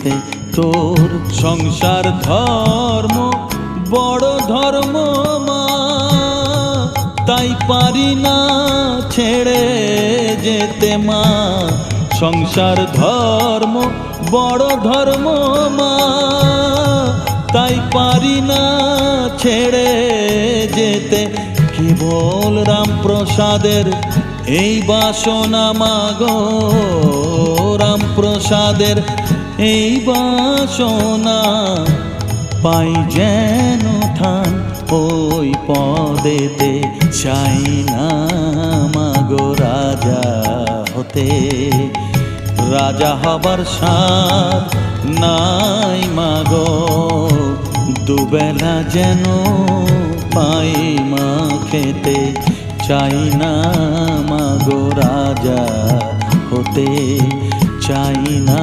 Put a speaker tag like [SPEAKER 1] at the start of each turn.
[SPEAKER 1] যেতে। তোর সংসার ধর্ম বড় ধর্ম মা, তাই পারি না ছেড়ে যেতে মা। সংসার ধর্ম বড় ধর্ম মা, তাই পারি না ছেড়ে যেতে। কেবল রামপ্রসাদের এই বাসনা মাগো, রামপ্রসাদের এই বাসনা, পাই যেন ঠান ওই পদেতে। চাই না মাগো রাজা হতে, রাজা হবার সাধ নাই মাগো। দুবেলা যেন পাই মা খেতে, চাই না মাগো রাজা হতে, চাই না